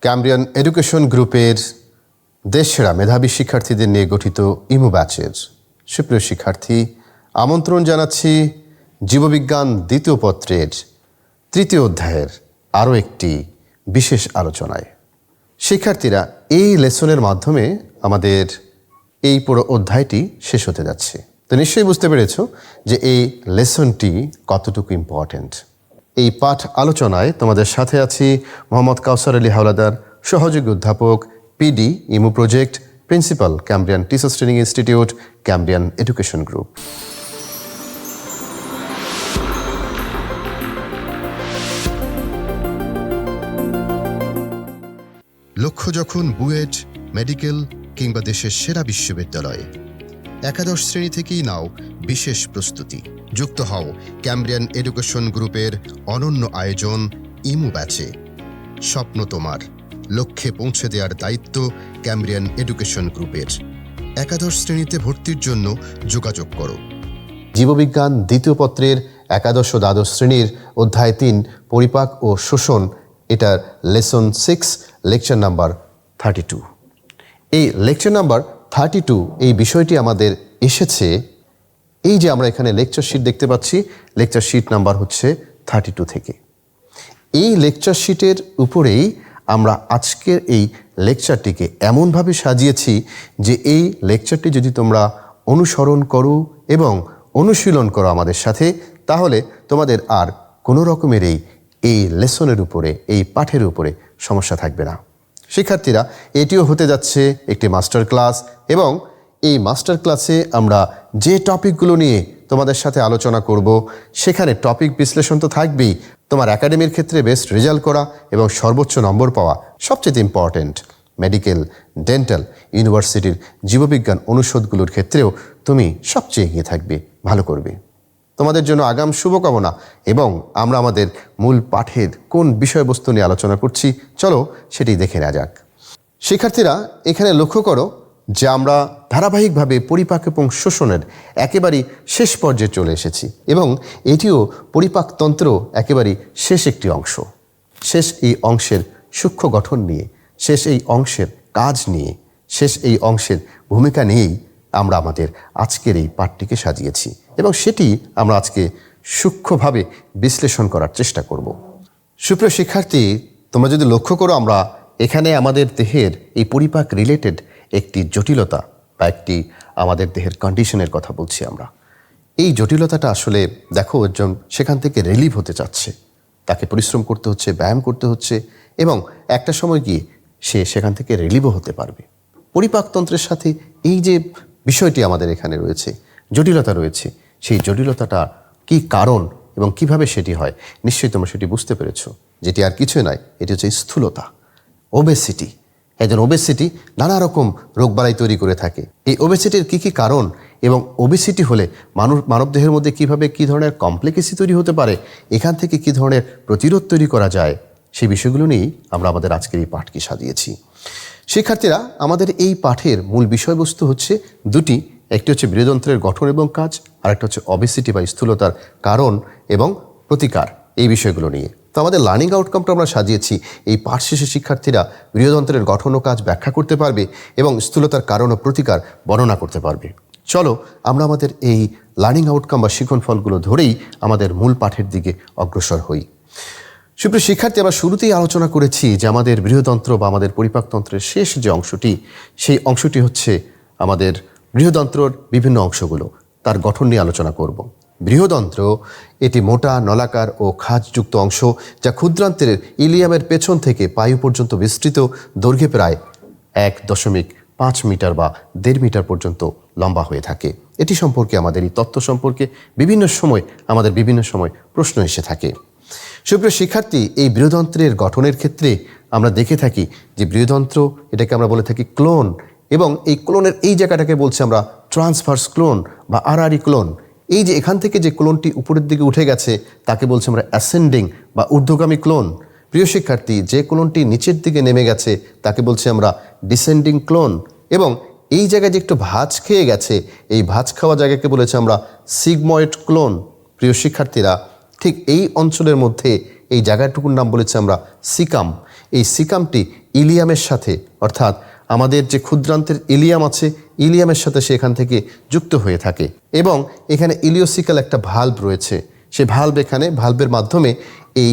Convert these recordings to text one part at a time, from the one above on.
Cambrian education গ্রুপের দেশসেরা মেধাবী শিক্ষার্থীদের নিয়ে গঠিত ইমু ব্যাচের সুপ্রিয় শিক্ষার্থী, আমন্ত্রণ জানাচ্ছি জীববিজ্ঞান দ্বিতীয় পত্রের তৃতীয় অধ্যায়ের আরও একটি বিশেষ আলোচনায়। শিক্ষার্থীরা, এই লেসনের মাধ্যমে আমাদের এই পুরো অধ্যায়টি শেষ হতে যাচ্ছে। তো নিশ্চয়ই বুঝতে পেরেছ যে এই লেসনটি কতটুকু ইম্পর্ট্যান্ট। এই পাঠ আলোচনায় তোমাদের সাথে আছি মোহাম্মদ কাউসার আলী হাওলাদার, সহযোগী অধ্যাপক, পিডি, ইমু project, principal, Cambrian teachers training institute, Cambrian education group. লক্ষ্য যখন বুয়েট, মেডিকেল কিংবা দেশের সেরা বিশ্ববিদ্যালয়ে, একাদশ শ্রেণী থেকেই নাও বিশেষ প্রস্তুতি। যুক্ত হও ক্যামব্রিয়ান এডুকেশন গ্রুপের অনন্য আয়োজন ইমু ব্যাচে। স্বপ্ন তোমার, লক্ষ্যে পৌঁছে দেওয়ার দায়িত্ব ক্যামব্রিয়ান এডুকেশন গ্রুপের। একাদশ শ্রেণীতে ভর্তির জন্য যোগাযোগ করো। জীববিজ্ঞান দ্বিতীয় পত্রের একাদশ ও দ্বাদশ শ্রেণীর অধ্যায় ৩, পরিপাক ও শোষণ, এটার লেসন 6, লেকচার নাম্বার 32। এই লেকচার নাম্বার 32 এই বিষয়টি আমাদের এসেছে, এই যে আমরা এখানে লেকচার শিট দেখতে পাচ্ছি, লেকচার শিট নাম্বার হচ্ছে 32 থেকে। এই লেকচার শিটের উপরেই আমরা আজকের এই লেকচারটিকে এমনভাবে সাজিয়েছি যে এই লেকচারটি যদি তোমরা অনুসরণ করো এবং অনুশীলন করো আমাদের সাথে, তাহলে তোমাদের আর কোনো রকমের এই লেসনের উপরে, এই পাঠের উপরে সমস্যা থাকবে না। শিক্ষার্থীরা, এটিও হতে যাচ্ছে একটি মাস্টার ক্লাস, এবং এই মাস্টার ক্লাসে আমরা যে টপিকগুলো নিয়ে তোমাদের সাথে আলোচনা করব, সেখানে টপিক বিশ্লেষণ তো থাকবেই, তোমার একাডেমির ক্ষেত্রে বেস্ট রেজাল্ট করা এবং সর্বোচ্চ নম্বর পাওয়া সবচেয়ে ইম্পর্ট্যান্ট। মেডিকেল, ডেন্টাল, ইউনিভার্সিটির জীববিজ্ঞান অনুষদগুলোর ক্ষেত্রেও তুমি সবচেয়ে এগিয়ে থাকবে, ভালো করবে। তোমাদের জন্য আগাম শুভকামনা। এবং আমরা আমাদের মূল পাঠের কোন বিষয়বস্তু নিয়ে আলোচনা করছি, চলো সেটি দেখে নেওয়া যাক। শিক্ষার্থীরা, এখানে লক্ষ্য করো যে আমরা ধারাবাহিকভাবে পরিপাক এবং শোষণের একেবারেই শেষ পর্যায়ে চলে এসেছি, এবং এটিও পরিপাকতন্ত্র একেবারেই শেষ একটি অংশ। শেষ এই অংশের সূক্ষ্ম গঠন নিয়ে, শেষ এই অংশের কাজ নিয়ে, শেষ এই অংশের ভূমিকা নিয়েই আমরা আমাদের আজকের এই পাঠটিকে সাজিয়েছি, এবং সেটি আমরা আজকে সূক্ষ্মভাবে বিশ্লেষণ করার চেষ্টা করব। সুপ্রিয় শিক্ষার্থী, তোমরা যদি লক্ষ্য করো, আমরা এখানে আমাদের দেহের এই পরিপাক রিলেটেড একটি জটিলতা বা একটি আমাদের দেহের কন্ডিশনের কথা বলছি আমরা। এই জটিলতাটা আসলে দেখো, একজন সেখান থেকে রিলিভ হতে চাচ্ছে, তাকে পরিশ্রম করতে হচ্ছে, ব্যায়াম করতে হচ্ছে, এবং একটা সময় গিয়ে সে সেখান থেকে রিলিভও হতে পারবে। পরিপাকতন্ত্রের সাথে এই যে বিষয়টি আমাদের এখানে রয়েছে, জটিলতা রয়েছে, সেই জটিলতাটা কি কারণ এবং কিভাবে সেটি হয়, নিশ্চয়ই তোমরা সেটি বুঝতে পেরেছো, যেটি আর কিছুই নয়, এটি হচ্ছে স্থূলতা, ওবেসিটি। একজন ওবেসিটি নানা রকম রোগবালাই তৈরি করে থাকে। এই ওবেসিটির কী কী কারণ, এবং ওবেসিটি হলে মানবদেহের মধ্যে কিভাবে কী ধরনের কমপ্লেক্সি তৈরি হতে পারে, এখান থেকে কী ধরনের প্রতিরোধ তৈরি করা যায়, সেই বিষয়গুলো নিয়েই আমরা আমাদের আজকের এই পাঠকে সাজিয়েছি। শিক্ষার্থীরা, আমাদের এই পাঠের মূল বিষয়বস্তু হচ্ছে দুটি। একটি হচ্ছে বৃহদন্ত্রের গঠন এবং কাজ, আর একটা হচ্ছে ওবেসিটি বা স্থূলতার কারণ এবং প্রতিকার, এই বিষয়গুলো নিয়ে। তো আমাদের লার্নিং আউটকামটা আমরা সাজিয়েছি, এই পাঠ শেষে শিক্ষার্থীরা বৃহদন্ত্রের গঠন ও কাজ ব্যাখ্যা করতে পারবে এবং স্থূলতার কারণ ও প্রতিকার বর্ণনা করতে পারবে। চলো আমরা আমাদের এই লার্নিং আউটকাম বা শিখন ফলগুলো ধরেই আমাদের মূল পাঠের দিকে অগ্রসর হই। সুপ্রিয় শিক্ষার্থী, আমরা শুরুতেই আলোচনা করেছি যে আমাদের বৃহদন্ত্র বা আমাদের পরিপাকতন্ত্রের শেষ যে অংশটি, সেই অংশটি হচ্ছে আমাদের বৃহদন্ত্রর বিভিন্ন অংশগুলো, তার গঠন নিয়ে আলোচনা করব। বৃহদন্ত্র এটি মোটা, নলাকার ও খাঁজযুক্ত অংশ, যা ক্ষুদ্রান্ত্রের ইলিয়ামের পেছন থেকে পায়ু পর্যন্ত বিস্তৃত, দৈর্ঘ্যে প্রায় 1.5 মিটার বা 1.5 মিটার পর্যন্ত লম্বা হয়ে থাকে। এটি সম্পর্কে আমাদের এই তথ্য সম্পর্কে বিভিন্ন সময় প্রশ্ন এসে থাকে। সুপ্রিয় শিক্ষার্থী, এই বৃহদন্ত্রের গঠনের ক্ষেত্রে আমরা দেখে থাকি যে বৃহদন্ত্র, এটাকে আমরা বলে থাকি ক্লোন, এবং এই ক্লোনের এই জায়গাটাকে বলছি আমরা ট্রান্সভার্স ক্লোন বা আড়াআড়ি ক্লোন। এই যে এখান থেকে যে ক্লোনটি উপরের দিকে উঠে গেছে, তাকে বলছি আমরা অ্যাসেন্ডিং বা ঊর্ধ্বগামী ক্লোন। প্রিয় শিক্ষার্থী, যে ক্লোনটি নিচের দিকে নেমে গেছে, তাকে বলছি আমরা ডিসেন্ডিং ক্লোন। এবং এই জায়গায় যে একটু ভাঁজ খেয়ে গেছে, এই ভাঁজ খাওয়া জায়গাকে বলেছি আমরা সিগময়েড ক্লোন। প্রিয় শিক্ষার্থীরা, ঠিক এই অঞ্চলের মধ্যে এই জায়গাটুকুর নাম বলেছি আমরা সিকাম। এই সিকামটি ইলিয়ামের সাথে, অর্থাৎ আমাদের যে ক্ষুদ্রান্তের ইলিয়াম আছে, ইলিয়ামের সাথে সে এখান থেকে যুক্ত হয়ে থাকে এবং এখানে ইলিওসিক্যাল একটা ভাল্ব রয়েছে। সেই ভাল্বের মাধ্যমে এই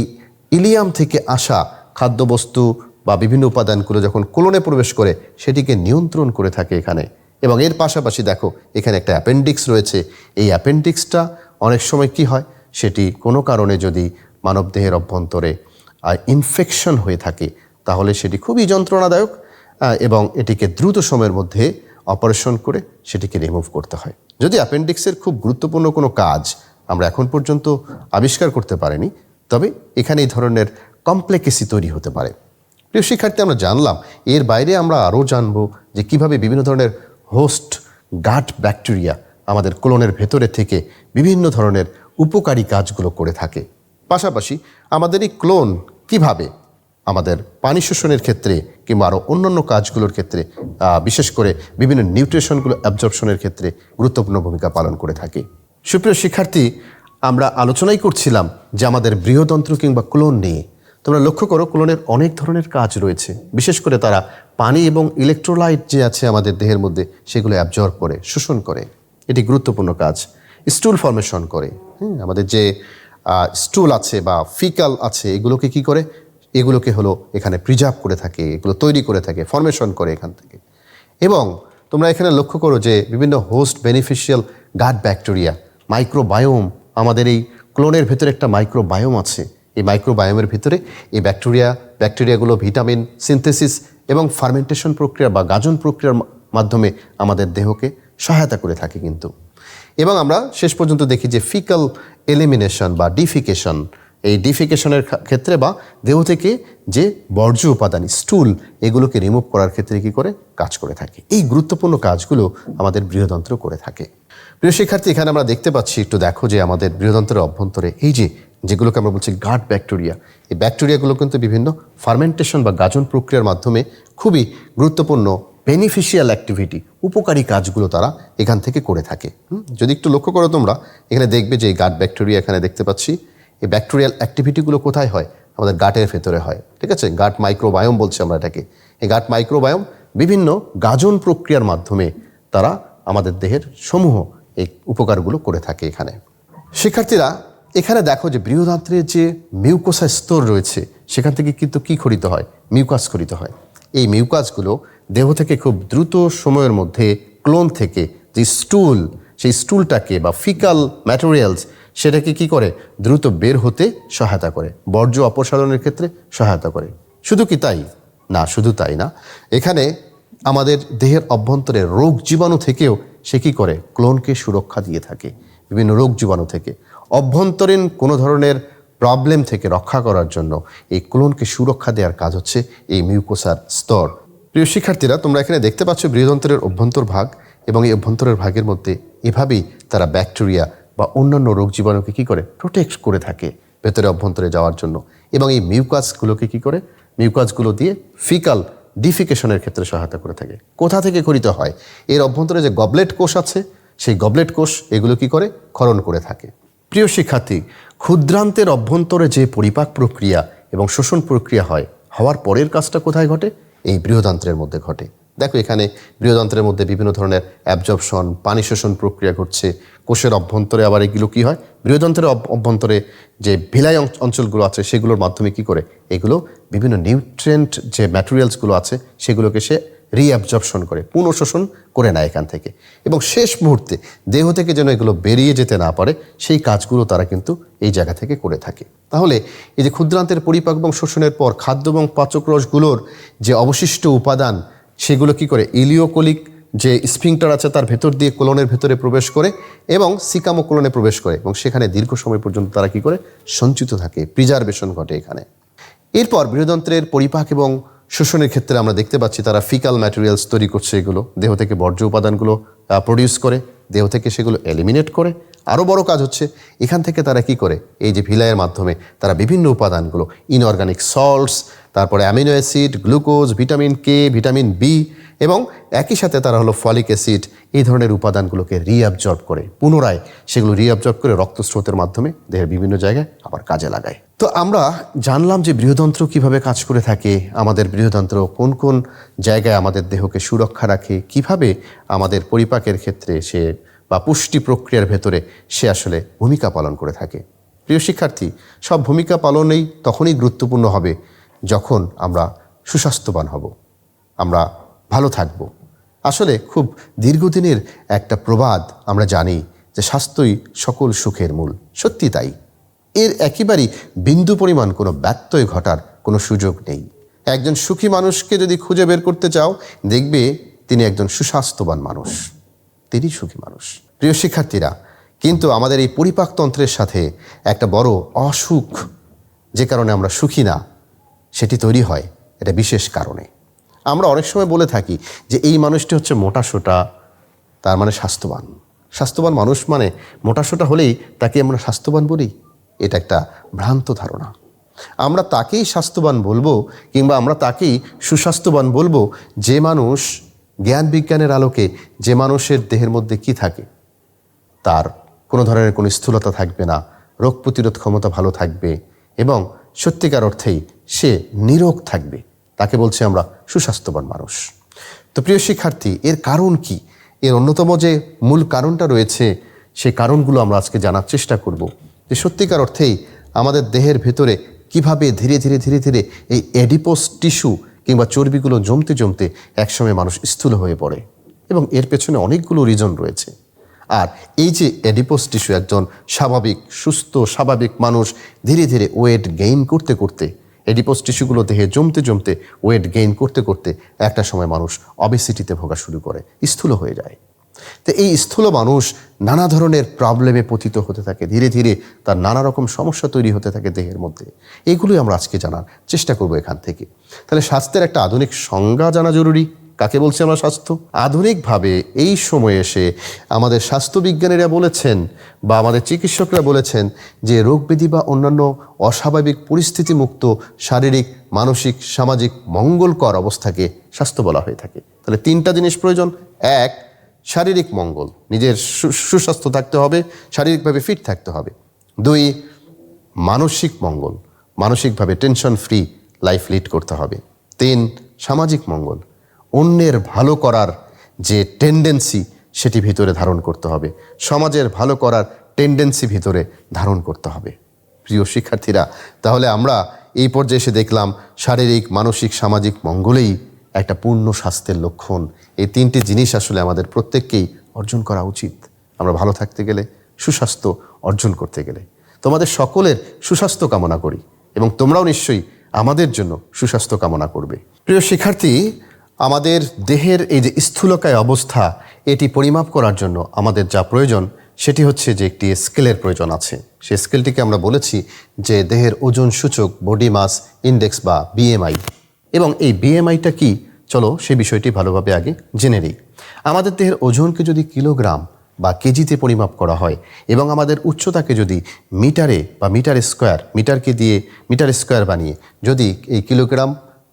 ইলিয়াম থেকে আসা খাদ্যবস্তু বা বিভিন্ন উপাদানগুলো যখন কোলনে প্রবেশ করে সেটিকে নিয়ন্ত্রণ করে থাকে এখানে। এবং এর পাশাপাশি দেখো এখানে একটা অ্যাপেন্ডিক্স রয়েছে। এই অ্যাপেন্ডিক্সটা অনেক সময় কি হয়, সেটি কোনো কারণে যদি মানবদেহের অভ্যন্তরে ইনফেকশন হয়ে থাকে তাহলে সেটি খুবই যন্ত্রণাদায়ক এবং এটিকে দ্রুত সময়ের মধ্যে অপারেশন করে সেটিকে রিমুভ করতে হয়। যদি অ্যাপেন্ডিক্সের খুব গুরুত্বপূর্ণ কোনো কাজ আমরা এখন পর্যন্ত আবিষ্কার করতে পারিনি, তবে এখানে এই ধরনের কমপ্লেক্সি তৈরি হতে পারে। প্রিয় শিক্ষার্থী, আমরা জানলাম, এর বাইরে আমরা আরও জানব যে কিভাবে বিভিন্ন ধরনের হোস্ট গাট ব্যাকটেরিয়া আমাদের কোলনের ভেতরে থেকে বিভিন্ন ধরনের উপকারী কাজগুলো করে থাকে। পাশাপাশি আমাদের এই ক্লোন কিভাবে আমাদের পানি শোষণের ক্ষেত্রে কিংবা আরও অন্যান্য কাজগুলোর ক্ষেত্রে, বিশেষ করে বিভিন্ন নিউট্রিশনগুলো অ্যাবজর্পশনের ক্ষেত্রে গুরুত্বপূর্ণ ভূমিকা পালন করে থাকে। সুপ্রিয় শিক্ষার্থী, আমরা আলোচনাই করছিলাম যে আমাদের বৃহদন্ত্র কিংবা ক্লোন নিয়ে। তোমরা লক্ষ্য করো, ক্লোনের অনেক ধরনের কাজ রয়েছে। বিশেষ করে তারা পানি এবং ইলেকট্রোলাইট যে আছে আমাদের দেহের মধ্যে সেগুলো অ্যাবজর্ব করে, শোষণ করে। এটি গুরুত্বপূর্ণ কাজ। স্টুল ফর্মেশন করে। আমাদের যে স্টুল আছে বা ফিকাল আছে এগুলোকে কি করে, এগুলোকে হলো এখানে প্রিজার্ভ করে থাকে, এগুলো তৈরি করে থাকে, ফর্মেশন করে এখান থেকে। এবং তোমরা এখানে লক্ষ্য করো যে বিভিন্ন হোস্ট বেনিফিশিয়াল গাট ব্যাকটেরিয়া, মাইক্রোবায়োম, আমাদের এই ক্লোনের ভেতরে একটা মাইক্রোবায়োম আছে। এই মাইক্রোবায়োমের ভিতরে এই ব্যাকটেরিয়াগুলো ভিটামিন সিনথেসিস এবং ফার্মেন্টেশন প্রক্রিয়া বা গাজন প্রক্রিয়ার মাধ্যমে আমাদের দেহকে সহায়তা করে থাকে কিন্তু। এবং আমরা শেষ পর্যন্ত দেখি যে ফিকাল এলিমিনেশন বা ডিফিকেশন, এই ডিফিকেশনের ক্ষেত্রে বা দেহ থেকে যে বর্জ্য উপাদান স্টুল এগুলোকে রিমুভ করার ক্ষেত্রে কী করে কাজ করে থাকে। এই গুরুত্বপূর্ণ কাজগুলো আমাদের বৃহদন্ত্র করে থাকে। প্রিয় শিক্ষার্থী, এখানে আমরা দেখতে পাচ্ছি, একটু দেখো যে আমাদের বৃহদন্ত্রের অভ্যন্তরে এই যেগুলোকে আমরা বলছি গাট ব্যাকটেরিয়া, এই ব্যাকটেরিয়াগুলো কিন্তু বিভিন্ন ফার্মেন্টেশন বা গাজন প্রক্রিয়ার মাধ্যমে খুবই গুরুত্বপূর্ণ বেনিফিশিয়াল অ্যাক্টিভিটি, উপকারী কাজগুলো তারা এখান থেকে করে থাকে। যদি একটু লক্ষ্য করো তোমরা, এখানে দেখবে যে এই গাট ব্যাকটেরিয়া এখানে দেখতে পাচ্ছি। এই ব্যাকটেরিয়াল অ্যাক্টিভিটিগুলো কোথায় হয়? আমাদের গাটের ভেতরে হয়। ঠিক আছে, গাট মাইক্রোবায়োম বলছি আমরা এটাকে। এই গাট মাইক্রোবায়োম বিভিন্ন গাজন প্রক্রিয়ার মাধ্যমে তারা আমাদের দেহের সমূহ এই উপকারগুলো করে থাকে এখানে। শিক্ষার্থীরা, এখানে দেখো যে বৃহদান্ত্রের যে মিউকোসা স্তর রয়েছে সেখান থেকে কিন্তু কি খরিত হয়? মিউকাস খরিত হয়। এই মিউকাসগুলো দেহ থেকে খুব দ্রুত সময়ের মধ্যে ক্লোন থেকে যে স্টুল, সেই স্টুলটাকে বা ফিকাল ম্যাটেরিয়ালস সেটাকে কি করে দ্রুত বের হতে সহায়তা করে, বর্জ্য অপসারণের ক্ষেত্রে সহায়তা করে। শুধু কি তাই না, শুধু তাই না, এখানে আমাদের দেহের অভ্যন্তরে রোগ জীবাণু থেকেও সে কী করে ক্লোনকে সুরক্ষা দিয়ে থাকে। বিভিন্ন রোগ জীবাণু থেকে, অভ্যন্তরীণ কোনো ধরনের প্রবলেম থেকে রক্ষা করার জন্য এই ক্লোনকে সুরক্ষা দেওয়ার কাজ হচ্ছে এই মিউকোসার স্তর। প্রিয় শিক্ষার্থীরা, তোমরা এখানে দেখতে পাচ্ছ বৃহদন্ত্রের অভ্যন্তর ভাগ, এবং এই অভ্যন্তরের ভাগের মধ্যে এভাবেই তারা ব্যাকটেরিয়া বা অন্যান্য রোগ জীবাণুকে কী করে প্রোটেক্ট করে থাকে ভেতরে অভ্যন্তরে যাওয়ার জন্য। এবং এই মিউকাসগুলোকে কী করে, মিউকাসগুলো দিয়ে ফিকাল ডিফিকেশনের ক্ষেত্রে সহায়তা করে থাকে। কোথা থেকে খরিত হয়? এর অভ্যন্তরে যে গবলেট কোষ আছে, সেই গবলেট কোষ এগুলো কি করে ক্ষরণ করে থাকে। প্রিয় শিক্ষার্থী, ক্ষুদ্রান্তের অভ্যন্তরে যে পরিপাক প্রক্রিয়া এবং শোষণ প্রক্রিয়া হওয়ার পরের কাজটা কোথায় ঘটে? এই বৃহদান্ত্রের মধ্যে ঘটে। দেখো এখানে বৃহদান্ত্রের মধ্যে বিভিন্ন ধরনের অ্যাবজর্পশন, পানি শোষণ প্রক্রিয়া ঘটছে। কোষের অভ্যন্তরে আবার এগুলো কি হয়, বৃহদান্ত্রের অভ্যন্তরে যে ভিলাই অঞ্চলগুলো আছে সেগুলোর মাধ্যমে কি করে এগুলো বিভিন্ন নিউট্রিয়েন্ট যে ম্যাটেরিয়ালসগুলো আছে সেগুলোকে সে রিঅ্যাবজর্পশন করে, পুনঃশোষণ করে নেয় এখান থেকে, এবং শেষ মুহূর্তে দেহ থেকে যেন এগুলো বেরিয়ে যেতে না পারে সেই কাজগুলো তারা কিন্তু এই জায়গা থেকে করে থাকে। তাহলে এই যে ক্ষুদ্রান্তের পরিপাক এবং শোষণের পর খাদ্য এবং পাচক রসগুলোর যে অবশিষ্ট উপাদান সেগুলো কি করে ইলিওকোলিক যে স্ফিংক্টার আছে তার ভেতর দিয়ে কোলনের ভেতরে প্রবেশ করে এবং সিকামো কোলনে প্রবেশ করে, এবং সেখানে দীর্ঘ সময় পর্যন্ত তারা কি করে সঞ্চিত থাকে, প্রিজার্ভেশন ঘটে এখানে। এরপর বৃহদন্ত্রের পরিপাক এবং শোষণের ক্ষেত্রে আমরা দেখতে পাচ্ছি তারা ফিকাল ম্যাটেরিয়ালস তৈরি করছে, এগুলো দেহ থেকে বর্জ্য উপাদানগুলো প্রডিউস করে, দেহ থেকে সেগুলো এলিমিনেট করে। আরও বড় কাজ হচ্ছে এখান থেকে তারা কি করে এই যে ভিলাইয়ের মাধ্যমে তারা বিভিন্ন উপাদানগুলো, ইনঅর্গানিক সল্টস, তারপরে amino acid, glucose, vitamin K, vitamin B এবং একই সাথে তারা হলো ফলিক অ্যাসিড এই ধরনের উপাদানগুলোকে রিঅ্যাবজর্ব করে, পুনরায় সেগুলো রিঅ্যাবজর্ব করে রক্তস্রোতের মাধ্যমে দেহের বিভিন্ন জায়গায় আবার কাজে লাগায়। তো আমরা জানলাম যে বৃহদন্ত্র কিভাবে কাজ করে থাকে, আমাদের বৃহদন্ত্র কোন কোন জায়গায় আমাদের দেহকে সুরক্ষা রাখে, কিভাবে আমাদের পরিপাকের ক্ষেত্রে সে বা পুষ্টি প্রক্রিয়ার ভেতরে সে আসলে ভূমিকা পালন করে থাকে। প্রিয় শিক্ষার্থী, সব ভূমিকা পালনেই তখনই গুরুত্বপূর্ণ হবে যখন আমরা সুস্বাস্থ্যবান হব, আমরা ভালো থাকব। আসলে খুব দীর্ঘদিনের একটা প্রবাদ আমরা জানি যে স্বাস্থ্যই সকল সুখের মূল। সত্যি তাই, এর একেবারেই বিন্দু পরিমাণ কোনো ব্যত্যয় ঘটার কোনো সুযোগ নেই। একজন সুখী মানুষকে যদি খুঁজে বের করতে চাও, দেখবে তিনি একজন সুস্বাস্থ্যবান মানুষ, তিনি সুখী মানুষ। প্রিয় শিক্ষার্থীরা, কিন্তু আমাদের এই পরিপাকতন্ত্রের সাথে একটা বড় অসুখ, যে কারণে আমরা সুখী না, সেটি তৈরি হয় এটা বিশেষ কারণে। আমরা অনেক সময় বলে থাকি যে এই মানুষটি হচ্ছে মোটাসোটা, তার মানে স্বাস্থ্যবান। স্বাস্থ্যবান মানুষ মানে মোটাসোটা হলেই তাকে আমরা স্বাস্থ্যবান বলি, এটা একটা ভ্রান্ত ধারণা। আমরা তাকেই স্বাস্থ্যবান বলবো কিংবা আমরা তাকেই সুস্বাস্থ্যবান বলবো যে মানুষ জ্ঞান বিজ্ঞানের আলোকে, যে মানুষের দেহের মধ্যে কি থাকে, তার কোনো ধরনের কোনো স্থূলতা থাকবে না, রোগ প্রতিরোধ ক্ষমতা ভালো থাকবে এবং সত্যিকার অর্থেই সে নিরোগ থাকবে, তাকে বলছি আমরা সুস্বাস্থ্যবান মানুষ। তো প্রিয় শিক্ষার্থী, এর কারণ কি? এর অন্যতম যে মূল কারণটা রয়েছে, সেই কারণগুলো আমরা আজকে জানার চেষ্টা করব যে সত্যিকার অর্থেই আমাদের দেহের ভেতরে কিভাবে ধীরে ধীরে ধীরে ধীরে এই অ্যাডিপোস টিস্যু কিংবা চর্বিগুলো জমতে জমতে একসময় মানুষ স্থূল হয়ে পড়ে, এবং এর পেছনে অনেকগুলো রিজন রয়েছে। আর এই যে অ্যাডিপোস টিস্যু, একজন স্বাভাবিক সুস্থ স্বাভাবিক মানুষ ধীরে ধীরে ওয়েট গেইন করতে করতে, অ্যাডিপোস টিস্যুগুলো দেহে জমতে জমতে ওয়েট গেইন করতে করতে একটা সময় মানুষ অবেসিটিতে ভোগা শুরু করে, স্থূল হয়ে যায়। তো এই স্থূল মানুষ নানা ধরনের প্রবলেমে পতিত হতে থাকে, ধীরে ধীরে তার নানা রকম সমস্যা তৈরি হতে থাকে দেহের মধ্যে। এইগুলোই আমরা আজকে জানার চেষ্টা করব এখান থেকে। তাহলে স্বাস্থ্যের একটা আধুনিক সংজ্ঞা জানা জরুরি। কাকে বলছি আমরা স্বাস্থ্য? আধুনিকভাবে এই সময়ে এসে আমাদের স্বাস্থ্যবিজ্ঞানীরা বলেছেন বা আমাদের চিকিৎসকরা বলেছেন যে রোগ ব্যাধি বা অন্যান্য অস্বাভাবিক পরিস্থিতি মুক্ত শারীরিক, মানসিক, সামাজিক মঙ্গলকর অবস্থাকে স্বাস্থ্য বলা হয়ে থাকে। তাহলে তিনটা জিনিস প্রয়োজন। এক, শারীরিক মঙ্গল, নিজের সুস্বাস্থ্য থাকতে হবে, শারীরিকভাবে ফিট থাকতে হবে। দুই, মানসিক মঙ্গল, মানসিকভাবে টেনশন ফ্রি লাইফ লিড করতে হবে। তিন, সামাজিক মঙ্গল, অন্যের ভালো করার যে টেন্ডেন্সি সেটি ভিতরে ধারণ করতে হবে, সমাজের ভালো করার টেন্ডেন্সি ভিতরে ধারণ করতে হবে। প্রিয় শিক্ষার্থীরা, তাহলে আমরা এই পর্যায়ে এসে দেখলাম শারীরিক, মানসিক, সামাজিক মঙ্গলেই একটা পূর্ণ স্বাস্থ্যের লক্ষণ। এই তিনটি জিনিস আসলে আমাদের প্রত্যেককেই অর্জন করা উচিত আমরা ভালো থাকতে গেলে, সুস্বাস্থ্য অর্জন করতে গেলে। তোমাদের সকলের সুস্বাস্থ্য কামনা করি এবং তোমরাও নিশ্চয়ই আমাদের জন্য সুস্বাস্থ্য কামনা করবে। প্রিয় শিক্ষার্থী, আমাদের দেহের এই যে স্থূলকায় অবস্থা, এটি পরিমাপ করার জন্য আমাদের যা প্রয়োজন সেটি হচ্ছে যে একটি স্কেলের প্রয়োজন আছে। সেই স্কেলটিকে আমরা বলেছি যে দেহের ওজন সূচক, বডি মাস ইন্ডেক্স বা বিএমআই। এবং এই বিএমআইটা কি, চলো সে বিষয়টি ভালোভাবে আগে জেনে নিই। আমাদের দেহের ওজনকে যদি কিলোগ্রাম বা কেজিতে পরিমাপ করা হয় এবং আমাদের উচ্চতাকে যদি মিটারে বা মিটার স্কোয়ার, মিটারকে দিয়ে মিটার স্কোয়ার বানিয়ে যদি এই কিলোগ্রাম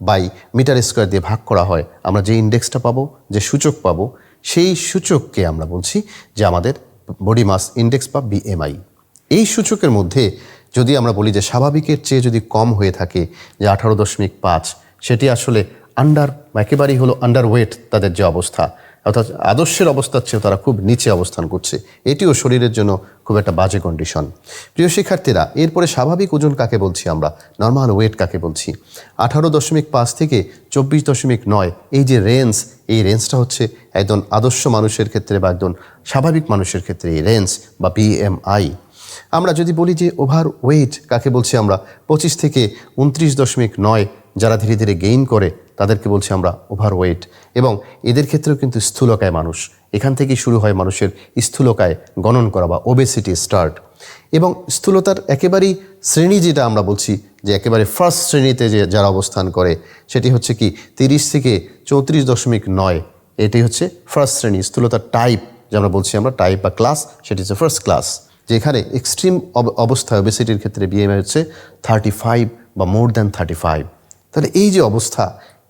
বাই মিটার স্কোয়ার দিয়ে ভাগ করা হয়, আমরা যে ইন্ডেক্সটা পাবো, যে সূচক পাবো, সেই সূচককে আমরা বলছি যে আমাদের বডি মাস ইন্ডেক্স বা বিএমআই। এই সূচকের মধ্যে যদি আমরা বলি যে স্বাভাবিকের চেয়ে যদি কম হয়ে থাকে, যে 18.5, সেটি আসলে আন্ডার, একেবারেই হলো আন্ডার ওয়েট তাদের যে অবস্থা, অর্থাৎ আদর্শের অবস্থার চেয়ে তারা খুব নিচে অবস্থান করছে, এটিও শরীরের জন্য খুব একটা বাজে কন্ডিশন। প্রিয় শিক্ষার্থীরা, এরপরে স্বাভাবিক ওজন কাকে বলছি আমরা, নর্মাল ওয়েট কাকে বলছি? 18.5 থেকে 24.9, এই যে রেঞ্জ, এই রেঞ্জটা হচ্ছে একজন আদর্শ মানুষের ক্ষেত্রে বা একজন স্বাভাবিক মানুষের ক্ষেত্রে এই রেঞ্জ বা বিএমআই। আমরা যদি বলি যে ওভার ওয়েট কাকে বলছি আমরা, 25 থেকে 29.9, যারা ধীরে ধীরে গেইন করে তাদেরকে বলছি আমরা ওভার ওয়েট। এবং এদের ক্ষেত্রেও কিন্তু স্থূলকায় মানুষ, এখান থেকেই শুরু হয় মানুষের স্থূলকায় গণন করা বা ওবেসিটি স্টার্ট। এবং স্থূলতার একেবারেই শ্রেণী যেটা আমরা বলছি যে একেবারে ফার্স্ট শ্রেণীতে যে যারা অবস্থান করে, সেটি হচ্ছে কি 30 থেকে 34.9, এটি হচ্ছে ফার্স্ট শ্রেণী। স্থূলতার টাইপ যে আমরা বলছি আমরা টাইপ বা ক্লাস, সেটি হচ্ছে ফার্স্ট ক্লাস। যেখানে এক্সট্রিম অবস্থায় ওবেসিটির ক্ষেত্রে বিএমআই হচ্ছে 35 বা মোর দ্যান 35। তাহলে এই যে অবস্থা,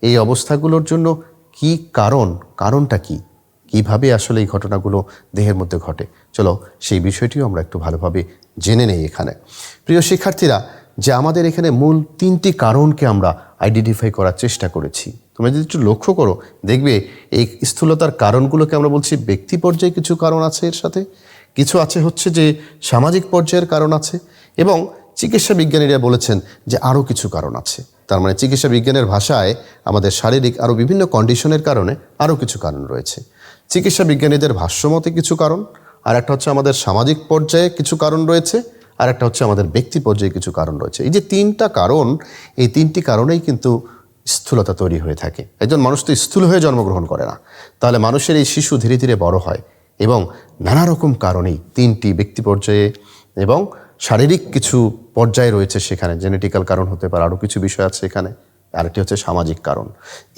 এই অবস্থাগুলোর জন্য কি কারণটা কি, কিভাবে আসলে এই ঘটনাগুলো দেহের মধ্যে ঘটে, চলো সেই বিষয়টিও আমরা একটু ভালোভাবে জেনে নেই এখানে। প্রিয় শিক্ষার্থীরা, যে আমাদের এখানে মূল 3টি কারণকে আমরা আইডেন্টিফাই করার চেষ্টা করেছি। তোমরা যদি একটু লক্ষ্য করো দেখবে এই স্থূলতার কারণগুলোকে আমরা বলছি ব্যক্তি পর্যায়ে কিছু কারণ আছে, এর সাথে কিছু আছে হচ্ছে যে সামাজিক পর্যায়ের কারণ আছে, এবং চিকিৎসা বিজ্ঞানীরা বলেছেন যে আরও কিছু কারণ আছে। তার মানে চিকিৎসা বিজ্ঞানের ভাষায় আমাদের শারীরিক আরও বিভিন্ন কন্ডিশনের কারণে আরও কিছু কারণ রয়েছে। চিকিৎসা বিজ্ঞানীদের ভাষ্যমতে কিছু কারণ, আর একটা হচ্ছে আমাদের সামাজিক পর্যায়ে কিছু কারণ রয়েছে, আর একটা হচ্ছে আমাদের ব্যক্তি পর্যায়ে কিছু কারণ রয়েছে। এই যে 3টা কারণ, এই 3টি কারণেই কিন্তু স্থূলতা তৈরি হয়ে থাকে। একজন মানুষ তো স্থূল হয়ে জন্মগ্রহণ করে না, তাহলে মানুষের এই শিশু ধীরে ধীরে বড় হয় এবং নানা রকম কারণেই 3টি ব্যক্তি পর্যায়ে এবং শারীরিক কিছু পর্যায়ে রয়েছে, সেখানে জেনেটিক্যাল কারণ হতে পারে, আরও কিছু বিষয় আছে এখানে। আরেকটি হচ্ছে সামাজিক কারণ।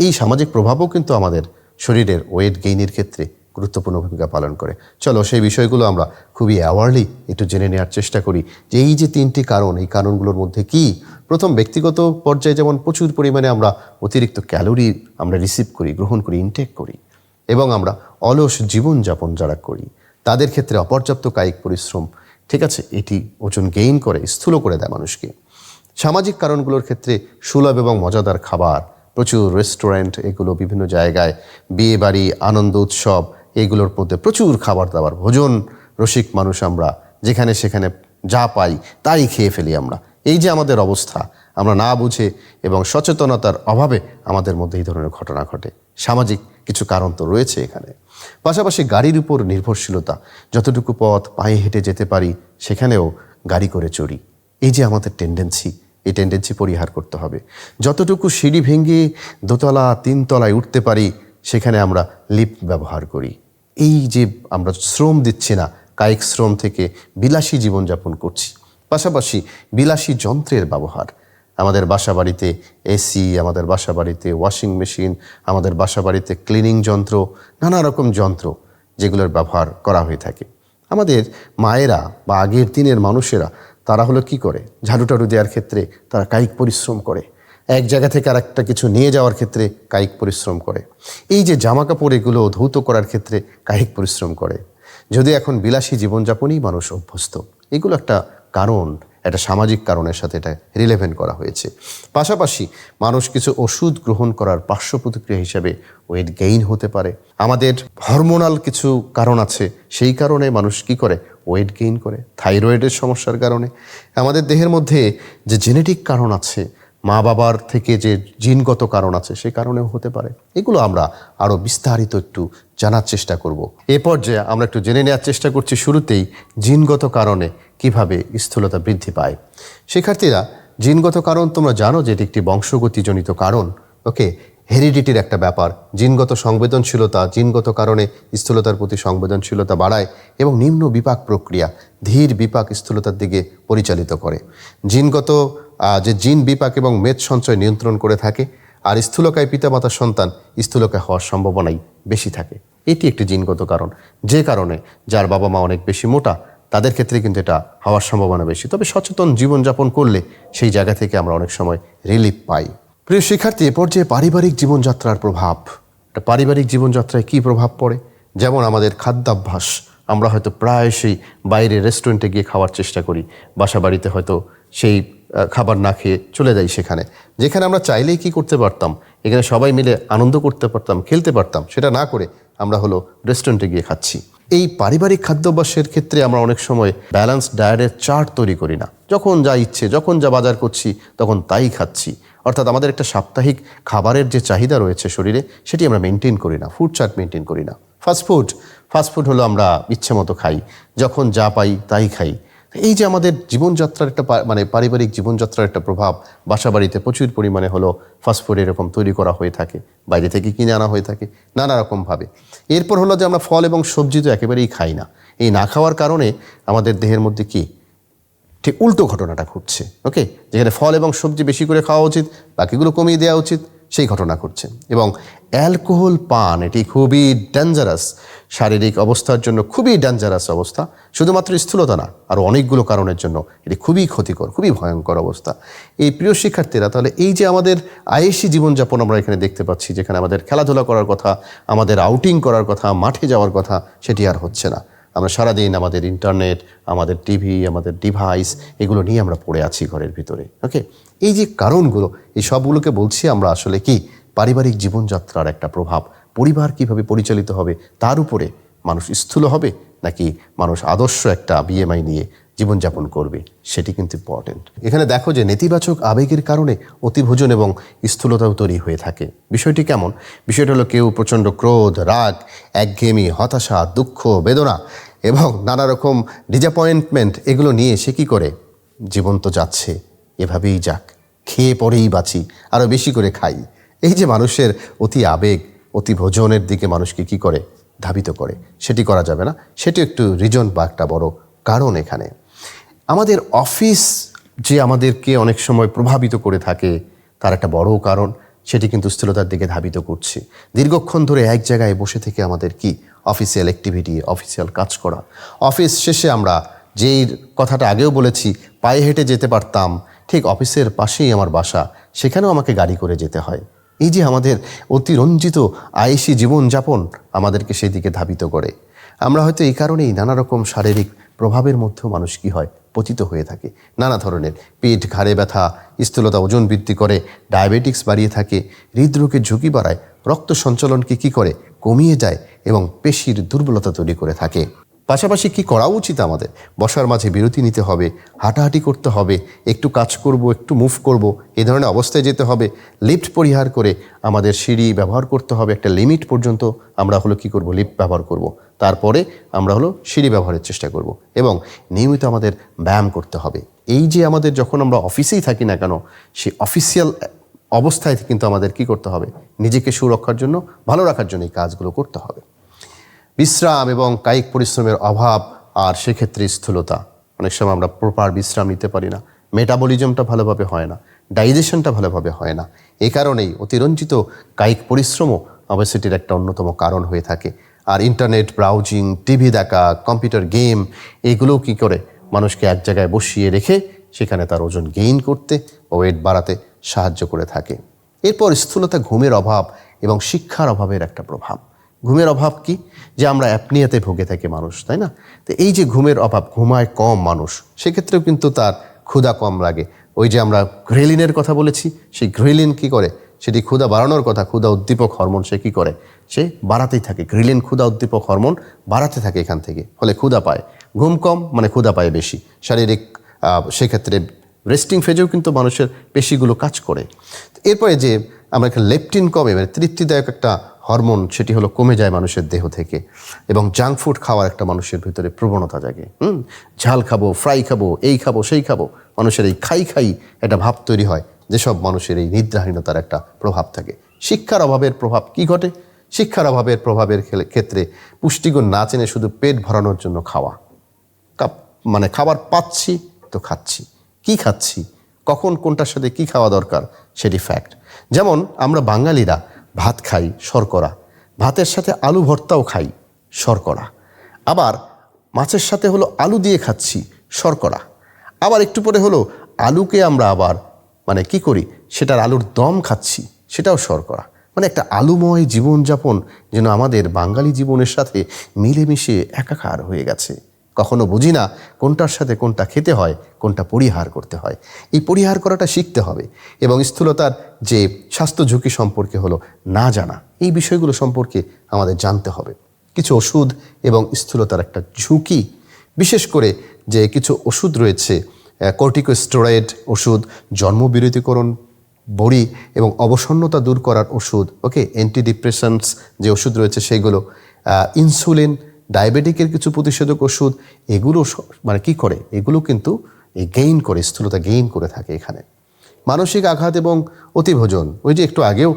এই সামাজিক প্রভাবও কিন্তু আমাদের শরীরের ওয়েট গেইনের ক্ষেত্রে গুরুত্বপূর্ণ ভূমিকা পালন করে। চলো সেই বিষয়গুলো আমরা খুবই অ্যাওয়ারলি একটু জেনে নেওয়ার চেষ্টা করি যে এই যে 3টি কারণ, এই কারণগুলোর মধ্যে কি। প্রথম, ব্যক্তিগত পর্যায়ে যেমন প্রচুর পরিমাণে আমরা অতিরিক্ত ক্যালোরি আমরা রিসিভ করি, গ্রহণ করি, ইনটেক করি, এবং আমরা অলস জীবনযাপন যারা করি তাদের ক্ষেত্রে অপর্যাপ্ত কায়িক পরিশ্রম, ঠিক আছে, এটি ওজন গেইন করে, স্থূল করে দেয় মানুষকে। সামাজিক কারণগুলোর ক্ষেত্রে সুলভ এবং মজাদার খাবার, প্রচুর রেস্টুরেন্ট, এগুলো বিভিন্ন জায়গায়, বিয়ে বাড়ি, আনন্দ উৎসব, এগুলোর মধ্যে প্রচুর খাবার দাবার, ভোজন রসিক মানুষ আমরা, যেখানে সেখানে যা পাই তাই খেয়ে ফেলি আমরা। এই যে আমাদের অবস্থা, আমরা না বুঝে এবং সচেতনতার অভাবে আমাদের মধ্যে এই ধরনের ঘটনা ঘটে। সামাজিক কিছু কারণ তো রয়েছে এখানে। পাশাপাশি গাড়ির উপর নির্ভরশীলতা, যতটুকু পথ পায়ে হেঁটে যেতে পারি সেখানেও গাড়ি করে চড়ি। এই যে আমাদের টেন্ডেন্সি, এই টেন্ডেন্সি পরিহার করতে হবে। যতটুকু সিঁড়ি ভেঙে দোতলা 3তলায় উঠতে পারি সেখানে আমরা লিফট ব্যবহার করি। এই যে আমরা শ্রম দিচ্ছি না, কায়িক শ্রম থেকে বিলাসী জীবনযাপন করছি। পাশাপাশি বিলাসী যন্ত্রের ব্যবহার, আমাদের বাসা বাড়িতে এসি, আমাদের বাসা বাড়িতে ওয়াশিং মেশিন, আমাদের বাসা বাড়িতে ক্লিনিং যন্ত্র, নানা রকম যন্ত্র যেগুলোর ব্যবহার করা হয়ে থাকে। আমাদের মায়েরা বা আগের দিনের মানুষেরা তারা হলো কি করে, ঝাড়ু টাড়ু দেওয়ার ক্ষেত্রে তারা কায়িক পরিশ্রম করে, এক জায়গা থেকে আর একটা কিছু নিয়ে যাওয়ার ক্ষেত্রে কায়িক পরিশ্রম করে, এই যে জামা কাপড় এগুলো ধৌত করার ক্ষেত্রে কায়িক পরিশ্রম করে। যদি এখন বিলাসী জীবনযাপনই মানুষ অভ্যস্ত, এগুলো একটা কারণ, একটা সামাজিক কারণের সাথে এটা রিলেভেন্ট করা হয়েছে। পাশাপাশি মানুষ কিছু ওষুধ গ্রহণ করার পার্শ্ব প্রতিক্রিয়া হিসাবে ওয়েট গেইন হতে পারে। আমাদের হরমোনাল কিছু কারণ আছে, সেই কারণে মানুষ কি করে, ওয়েট গেইন করে। থাইরয়েডের সমস্যার কারণে, আমাদের দেহের মধ্যে যে জেনেটিক কারণ আছে, মা বাবার থেকে যে জিনগত কারণ আছে, সে কারণেও হতে পারে। এগুলো আমরা আরও বিস্তারিত একটু জানার চেষ্টা করব। এ পর্যায়ে আমরা একটু জেনে নেওয়ার চেষ্টা করছি শুরুতেই জিনগত কারণে কিভাবে স্থূলতা বৃদ্ধি পায়। শিক্ষার্থীরা, জিনগত কারণ তোমরা জানো যে এটি একটি বংশগতিজনিত কারণ। ওকে, হেরিডিটির একটা ব্যাপার। জিনগত সংবেদনশীলতা, জিনগত কারণে স্থূলতার প্রতি সংবেদনশীলতা বাড়ায় এবং নিম্ন বিপাক প্রক্রিয়া, ধীর বিপাক স্থূলতার দিকে পরিচালিত করে। জিনগত যে জিন বিপাক এবং মেদ সঞ্চয় নিয়ন্ত্রণ করে থাকে, আর স্থূলকায় পিতামাতার সন্তান স্থূলকায় হওয়ার সম্ভাবনাই বেশি থাকে। এটি একটি জিনগত কারণ, যে কারণে যার বাবা মা অনেক বেশি মোটা তাদের ক্ষেত্রে কিন্তু এটা হওয়ার সম্ভাবনা বেশি। তবে সচেতন জীবনযাপন করলে সেই জায়গা থেকে আমরা অনেক সময় রিলিফ পাই। প্রিয় শিক্ষার্থী, এ পর্যায়ে পারিবারিক জীবনযাত্রার প্রভাব। একটা পারিবারিক জীবনযাত্রায় কী প্রভাব পড়ে? যেমন আমাদের খাদ্যাভ্যাস, আমরা হয়তো প্রায়শই বাইরে রেস্টুরেন্টে গিয়ে খাওয়ার চেষ্টা করি, বাসা বাড়িতে হয়তো সেই খাবার না খেয়ে চলে যাই সেখানে, যেখানে আমরা চাইলেই কি করতে পারতাম, এখানে সবাই মিলে আনন্দ করতে পারতাম, খেলতে পারতাম, সেটা না করে আমরা হলো রেস্টুরেন্টে গিয়ে খাচ্ছি। এই পারিবারিক খাদ্যাভ্যাসের ক্ষেত্রে আমরা অনেক সময় ব্যালেন্স ডায়েটের চার্ট তৈরি করি না। যখন যা ইচ্ছে, যখন যা বাজার করছি তখন তাই খাচ্ছি। অর্থাৎ আমাদের একটা সাপ্তাহিক খাবারের যে চাহিদা রয়েছে শরীরে, সেটি আমরা মেনটেন করি না, ফুড চার্ট মেনটেন করি না। ফাস্টফুড হলো আমরা ইচ্ছে মতো খাই, যখন যা পাই তাই খাই। এই যে আমাদের জীবনযাত্রার একটা পারিবারিক জীবনযাত্রার একটা প্রভাব, বাসা বাড়িতে প্রচুর পরিমাণে হলো ফাস্টফুড এরকম তৈরি করা হয়ে থাকে, বাইরে থেকে কিনে আনা হয়ে থাকে নানা রকমভাবে। এরপর হলো যে আমরা ফল এবং সবজি তো একেবারেই খাই না। এই না খাওয়ার কারণে আমাদের দেহের মধ্যে কি ঠিক উল্টো ঘটনাটা ঘটছে। ওকে, যেখানে ফল এবং সবজি বেশি করে খাওয়া উচিত, বাকিগুলো কমিয়ে দেওয়া উচিত, সেই ঘটনা ঘটছে। এবং অ্যালকোহল পান এটি খুবই ডেঞ্জারাস, শারীরিক অবস্থার জন্য খুবই ডেঞ্জারাস অবস্থা। শুধুমাত্র স্থূলতা না, আরও অনেকগুলো কারণের জন্য এটি খুবই ক্ষতিকর, খুবই ভয়ঙ্কর অবস্থা। এই প্রিয় শিক্ষার্থীরা, তাহলে এই যে আমাদের আয়েশি জীবনযাপন আমরা এখানে দেখতে পাচ্ছি, যেখানে আমাদের খেলাধুলা করার কথা, আমাদের আউটিং করার কথা, মাঠে যাওয়ার কথা, সেটি আর হচ্ছে না। আমরা সারাদিন আমাদের ইন্টারনেট, আমাদের টিভি, আমাদের ডিভাইস, এগুলো নিয়ে আমরা পড়ে আছি ঘরের ভিতরে। ওকে, এই যে কারণগুলো, এই সবগুলোকে বলছি আমরা আসলে কি পারিবারিক জীবনযাত্রার একটা প্রভাব। পরিবার কিভাবে পরিচালিত হবে তার উপরে মানুষ স্থূল হবে নাকি মানুষ আদর্শ একটা বিএমআই নিয়ে জীবনযাপন করবে, সেটি কিন্তু ইম্পর্টেন্ট। এখানে দেখো যে নেতিবাচক আবেগের কারণে অতিভোজন এবং স্থূলতাও তৈরি হয়ে থাকে। বিষয়টি কেমন? বিষয়টা হলো কেউ প্রচণ্ড ক্রোধ, রাগ, একঘেয়েমি, হতাশা, দুঃখ, বেদনা এবং নানা রকম ডিসঅ্যাপয়েন্টমেন্ট, এগুলো নিয়ে সে কী করে? জীবন তো যাচ্ছে, এভাবেই যাক, খেয়ে পরেই বাঁচি, আরও বেশি করে খাই। এই যে মানুষের অতি আবেগ, অতি ভোজনের দিকে মানুষকে কি করে? ধাবিত করে। সেটি করা যাবে না। সেটি একটু রিজন বা একটা বড় কারণ এখানে। আমাদের অফিস যে আমাদেরকে অনেক সময় প্রভাবিত করে থাকে, তার একটা বড় কারণ সেটি কিন্তু স্থূলতার দিকে ধাবিত করছে। দীর্ঘক্ষণ ধরে এক জায়গায় বসে থেকে আমাদের কি অফিসিয়াল অ্যাক্টিভিটি, অফিসিয়াল কাজ করা, অফিস শেষে আমরা যেই কথাটা আগেও বলেছি, পায়ে হেঁটে যেতে পারতাম, ঠিক অফিসের পাশেই আমার বাসা, সেখানেও আমাকে গাড়ি করে যেতে হয়। এই যে আমাদের অতিরঞ্জিত আয়েশি জীবনযাপন আমাদেরকে সেই দিকে ধাবিত করে। আমরা হয়তো এই কারণেই নানা রকম শারীরিক প্রভাবের মধ্যেও মানুষ কী হয়? পতিত হয়ে থাকে। নানা ধরনের পেট, ঘাড়ে ব্যথা, স্থূলতা ওজন বৃদ্ধি করে, ডায়াবেটিক্স বাড়িয়ে থাকে, হৃদরোগের ঝুঁকি বাড়ায়, রক্ত সঞ্চালনকে কী করে? কমিয়ে যায় এবং পেশির দুর্বলতা তৈরি করে থাকে। পাশাপাশি কি করা উচিত আমাদের? বসার মাঝে বিরতি নিতে হবে, হাঁটাহাঁটি করতে হবে, একটু কাজ করব, একটু মুভ করব, এই ধরনের অবস্থায় যেতে হবে। লিফট পরিহার করে আমাদের সিঁড়ি ব্যবহার করতে হবে, একটা লিমিট পর্যন্ত আমরা হলো কি করব? লিফট ব্যবহার করব। তারপরে আমরা হলো সিঁড়ি ব্যবহারের চেষ্টা করব এবং নিয়মিত আমাদের ব্যায়াম করতে হবে। এই যে আমাদের যখন আমরা অফিসেই থাকি না কেন, সেই অফিসিয়াল অবস্থায় কিন্তু আমাদের কি করতে হবে? নিজেকে সুরক্ষার জন্য, ভালো রাখার জন্য এই কাজগুলো করতে হবে। বিশ্রাম এবং কায়িক পরিশ্রমের অভাব, আর সেক্ষেত্রে স্থূলতা। অনেক সময় আমরা প্রপার বিশ্রাম নিতে পারি না, মেটাবলিজমটা ভালোভাবে হয় না, ডাইজেশনটা ভালোভাবে হয় না। এই কারণেই অতিরঞ্জিত কায়িক পরিশ্রমও অবেসিটির একটা অন্যতম কারণ হয়ে থাকে। আর ইন্টারনেট ব্রাউজিং, টিভি দেখা, কম্পিউটার গেম, এগুলোও কী করে? মানুষকে এক জায়গায় বসিয়ে রেখে সেখানে তার ওজন গেইন করতে, ওয়েট বাড়াতে সাহায্য করে থাকে। এরপর স্থূলতা, ঘুমের অভাব এবং শিক্ষার অভাবের একটা প্রভাব। ঘুমের অভাব কি? যে আমরা অ্যাপনিয়াতে ভুগে থাকি মানুষ, তাই না? তো এই যে ঘুমের অভাব, ঘুমায় কম মানুষ, সেক্ষেত্রেও কিন্তু তার ক্ষুধা কম লাগে। ওই যে আমরা গ্রেলিনের কথা বলেছি, সেই গ্রেলিন কি করে? সেটি ক্ষুধা বাড়ানোর কথা, ক্ষুধা উদ্দীপক হরমোন সে কী করে? সে বাড়াতেই থাকে। গ্রেলিন ক্ষুধা উদ্দীপক হরমোন বাড়াতে থাকে এখান থেকে, ফলে ক্ষুধা পায়। ঘুম কম মানে ক্ষুধা পায় বেশি। শারীরিক সেক্ষেত্রে রেস্টিং ফেজেও কিন্তু মানুষের পেশিগুলো কাজ করে। এরপরে যে আমরা এখানে লেপটিন কমে, মানে তৃপ্তিদায়ক একটা হরমোন, সেটি হলো কমে যায় মানুষের দেহ থেকে। এবং জাঙ্ক ফুড খাওয়ার একটা মানুষের ভিতরে প্রবণতা জাগে। ঝাল খাবো, ফ্রাই খাবো, এই খাবো, সেই খাবো, মানুষের এই খাই একটা ভাব তৈরি হয়, যেসব মানুষের এই নিদ্রাহীনতার একটা প্রভাব থাকে। শিক্ষার অভাবের প্রভাব কি ঘটে? শিক্ষার অভাবের প্রভাবের ক্ষেত্রে পুষ্টিগুণ না চেনে শুধু পেট ভরানোর জন্য খাওয়া, মানে খাবার পাচ্ছি তো খাচ্ছি, কি খাচ্ছি, কখন কোনটার সাথে কি খাওয়া দরকার সেটি ফ্যাক্ট। যেমন আমরা বাঙালিরা ভাত খাই শর্করা, ভাতের সাথে আলু ভর্তাও খাই শর্করা, আবার মাছের সাথে হলো আলু দিয়ে খাচ্ছি শর্করা, আবার একটু পরে হলো আলুকে আমরা আবার মানে কি করি, সেটার আলুর দম খাচ্ছি, সেটাও শর্করা। মানে একটা আলুময় জীবনযাপন যেন আমাদের বাঙালি জীবনের সাথে মিলেমিশে একাকার হয়ে গেছে। কখনো বুঝি না কোনটার সাথে কোনটা খেতে হয়, কোনটা পরিহার করতে হয়। এই পরিহার করাটা শিখতে হবে। এবং স্থূলতার যে স্বাস্থ্য ঝুঁকি সম্পর্কে হলো না জানা, এই বিষয়গুলো সম্পর্কে আমাদের জানতে হবে। কিছু ওষুধ এবং স্থূলতার একটা ঝুঁকি, বিশেষ করে যে কিছু ওষুধ রয়েছে, কর্টিকোস্টেরয়েড ওষুধ, জন্মবিরতিকরণ বড়ি এবং অবসন্নতা দূর করার ওষুধ, ওকে, অ্যান্টিডিপ্রেশান্টস যে ওষুধ রয়েছে সেগুলো, ইনসুলিন, ডায়াবেটিকের কিছু প্রতিষেধক ওষুধ, এগুলো মানে কি করে? এগুলো কিন্তু গেইন করে, স্থূলতা গেইন করে থাকে এখানে। মানসিক আঘাত এবং অতিভোজন, ওই যে একটু আগেও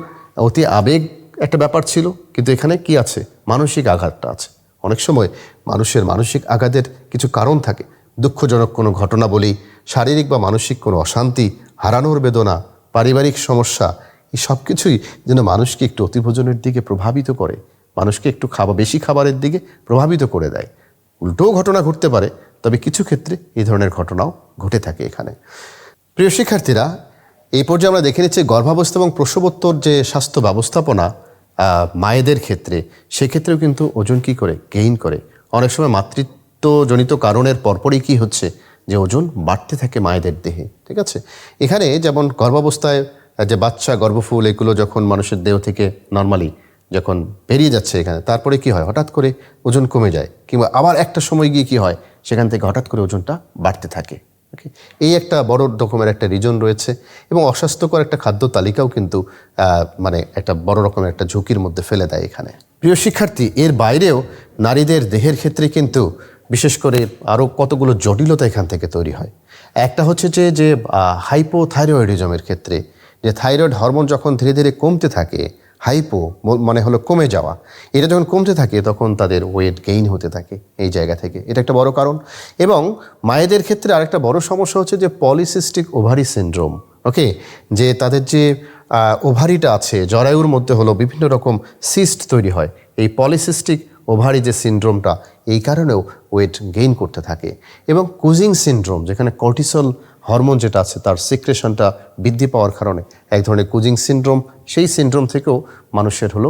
অতি আবেগ একটা ব্যাপার ছিল, কিন্তু এখানে কি আছে? মানসিক আঘাতটা আছে। অনেক সময় মানুষের মানসিক আঘাতের কিছু কারণ থাকে। দুঃখজনক কোনো ঘটনা বলি, শারীরিক বা মানসিক কোনো অশান্তি, হারানোর বেদনা, পারিবারিক সমস্যা, এই সব কিছুই যেন মানুষকে একটু অতিভোজনের দিকে প্রভাবিত করে, মানুষকে একটু বেশি খাবারের দিকে প্রভাবিত করে দেয়। উল্টোও ঘটনা ঘটতে পারে, তবে কিছু ক্ষেত্রে এই ধরনের ঘটনাও ঘটে থাকে এখানে। প্রিয় শিক্ষার্থীরা, এই পর্যায়ে আমরা দেখে নিচ্ছি গর্ভাবস্থা এবং প্রসবোত্তর যে স্বাস্থ্য ব্যবস্থাপনা মায়েদের ক্ষেত্রে, সেক্ষেত্রেও কিন্তু ওজন কি করে গেইন করে। অনেক সময় মাতৃত্বজনিত কারণের পরপরই কি হচ্ছে যে ওজন বাড়তে থাকে মায়েদের দেহে, ঠিক আছে। এখানে যেমন গর্ভাবস্থায় যে বাচ্চা গর্ভফুল এগুলো যখন মানুষের দেহ থেকে নর্মালি যখন বেরিয়ে যাচ্ছে এখানে, তারপরে কি হয় হঠাৎ করে ওজন কমে যায়, কিংবা আবার একটা সময় গিয়ে কি হয় সেখান থেকে হঠাৎ করে ওজনটা বাড়তে থাকে। ওকে, এই একটা বড় রকমের একটা রিজন রয়েছে এবং অস্বাস্থ্যকর একটা খাদ্য তালিকাও কিন্তু মানে একটা বড় রকমের একটা ঝুঁকির মধ্যে ফেলে দেয় এখানে। প্রিয় শিক্ষার্থী, এর বাইরেও নারীদের দেহের ক্ষেত্রে কিন্তু বিশেষ করে আরও কতগুলো জটিলতা এখান থেকে তৈরি হয়। একটা হচ্ছে যে হাইপোথাইরয়েডিজমের ক্ষেত্রে, যে থাইরয়েড হরমোন যখন ধীরে ধীরে কমতে থাকে, হাইপো মানে হলো কমে যাওয়া, এটা যখন কমতে থাকে তখন তাদের ওয়েট গেইন হতে থাকে এই জায়গা থেকে, এটা একটা বড় কারণ। এবং মায়েদের ক্ষেত্রে আরেকটা বড় সমস্যা হচ্ছে যে পলিসিস্টিক ওভারি সিনড্রোম। ওকে, যে তাদের যে ওভারিটা আছে জরায়ুর মধ্যে হলো বিভিন্ন রকম সিস্ট তৈরি হয়, এই পলিসিস্টিক ওভারি যে সিনড্রোমটা, এই কারণেও ওয়েট গেইন করতে থাকে। এবং কুজিং সিনড্রোম, যেখানে কর্টিসল হরমোন যেটা আছে তার সিক্রেশনটা বৃদ্ধি পাওয়ার কারণে এক ধরনের কুজিং সিনড্রোম, সেই সিনড্রোম থেকেও মানুষের হলো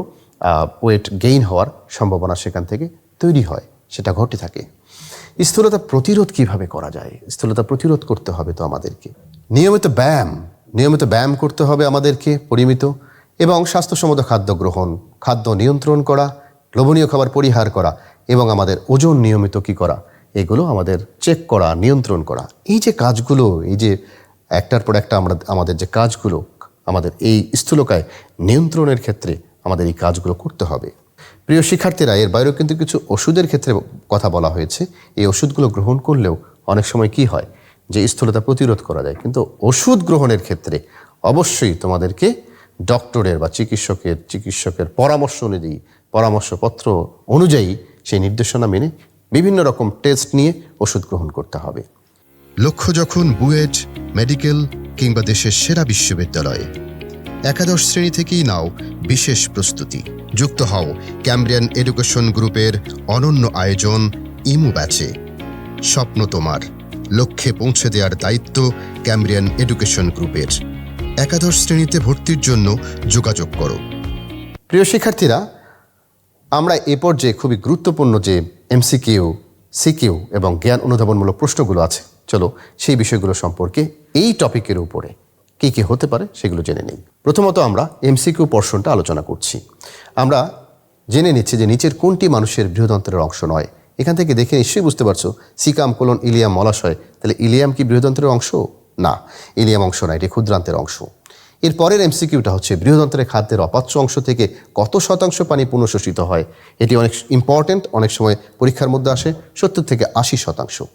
ওয়েট গেইন হওয়ার সম্ভাবনা সেখান থেকে তৈরি হয়, সেটা ঘটে থাকে। স্থূলতা প্রতিরোধ কিভাবে করা যায়? স্থূলতা প্রতিরোধ করতে হবে তো আমাদেরকে নিয়মিত ব্যায়াম করতে হবে আমাদেরকে, পরিমিত এবং স্বাস্থ্যসম্মত খাদ্য গ্রহণ, খাদ্য নিয়ন্ত্রণ করা, লোভনীয় খাবার পরিহার করা এবং আমাদের ওজন নিয়মিত কি করা, এগুলো আমাদের চেক করা, নিয়ন্ত্রণ করা। এই যে কাজগুলো, এই যে একটার পর একটা আমাদের যে কাজগুলো, আমাদের এই স্থূলকায় নিয়ন্ত্রণের ক্ষেত্রে আমাদের এই কাজগুলো করতে হবে। প্রিয় শিক্ষার্থীরা, এর বাইরেও কিন্তু কিছু ওষুধের ক্ষেত্রে কথা বলা হয়েছে। এই ওষুধগুলো গ্রহণ করলেও অনেক সময় কি হয় যে স্থূলতা প্রতিরোধ করা যায়, কিন্তু ওষুধ গ্রহণের ক্ষেত্রে অবশ্যই তোমাদেরকে ডক্টরের বা চিকিৎসকের পরামর্শপত্র অনুযায়ী সেই নির্দেশনা মেনে বিভিন্ন রকম টেস্ট নিয়ে ওষুধ গ্রহণ করতে হবে। লক্ষ্য যখন বুয়েট, মেডিকেল কিংবা দেশের সেরা বিশ্ববিদ্যালয়ে, একাদশ শ্রেণী থেকেই নাও বিশেষ প্রস্তুতি। যুক্ত হও ক্যামব্রিয়ান এডুকেশন গ্রুপের অনন্য আয়োজন ইমু ব্যাচে। স্বপ্ন তোমার, লক্ষ্যে পৌঁছে দেওয়ার দায়িত্ব ক্যামব্রিয়ান এডুকেশন গ্রুপের। একাদশ শ্রেণীতে ভর্তির জন্য যোগাযোগ করো। প্রিয় শিক্ষার্থীরা, আমরা এ পর্যায়ে খুবই গুরুত্বপূর্ণ যে এমসিকিউ, সিকিউ এবং জ্ঞান অনুধাবনমূলক প্রশ্নগুলো আছে, চলো সেই বিষয়গুলো সম্পর্কে এই টপিকের উপরে কী কী হতে পারে সেগুলো জেনে নিই। প্রথমত আমরা এমসিকিউ পোর্শনটা আলোচনা করছি। আমরা জেনে নিচ্ছি যে নিচের কোনটি মানুষের বৃহদন্ত্রের অংশ নয়। এখান থেকে দেখে নিশ্চয়ই বুঝতে পারছো সিকাম কোলন ইলিয়াম মলাশয়, তাহলে ইলিয়াম কি বৃহদন্ত্রের অংশ? না, ইলিয়াম অংশ না, এটি ক্ষুদ্রান্তের অংশ। এর পরের এমসিকিউটা হচ্ছে বৃহদন্ত্রের খাদ্যের অপাচ্য অংশ থেকে কত শতাংশ পানি পুনঃশোষিত হয়? এটি অনেক ইম্পর্টেন্ট, অনেক সময় পরীক্ষার মধ্যে আসে, 70 থেকে 80%।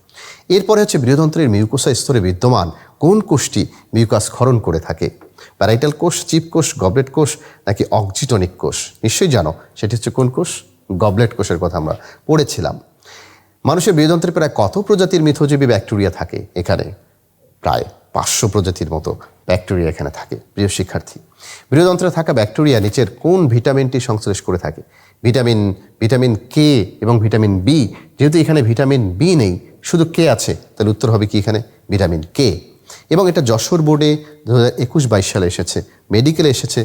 এরপরে হচ্ছে বৃহদন্ত্রের মিউকোসা স্তরে বিদ্যমান কোন কোষটি মিউকাস ক্ষরণ করে থাকে? প্যারাইটাল কোষ, চিপ কোষ, গবলেট কোষ নাকি অক্সিটনিক কোষ? নিশ্চয়ই জানো সেটি হচ্ছে কোন কোষ? গবলেট কোষের কথা আমরা পড়েছিলাম। মানুষের বৃহদন্ত্রে প্রায় কত প্রজাতির মিথজীবী ব্যাকটেরিয়া থাকে? এখানে প্রায় 500 প্রজাতির মতো ব্যাকটেরিয়া এখানে থাকে। প্রিয় শিক্ষার্থী, বৃহদন্ত্রে থাকা ব্যাকটেরিয়া নিচের কোন ভিটামিনটি সংশ্লেষ করে থাকে? ভিটামিন কে এবং ভিটামিন বি। যেহেতু এখানে ভিটামিন বি নেই, শুধু কে আছে, তাহলে উত্তর হবে কি এখানে? Vitamin K. এবং এটা যশোর বোর্ডে 2021-22 সালে এসেছে, মেডিকেলে এসেছে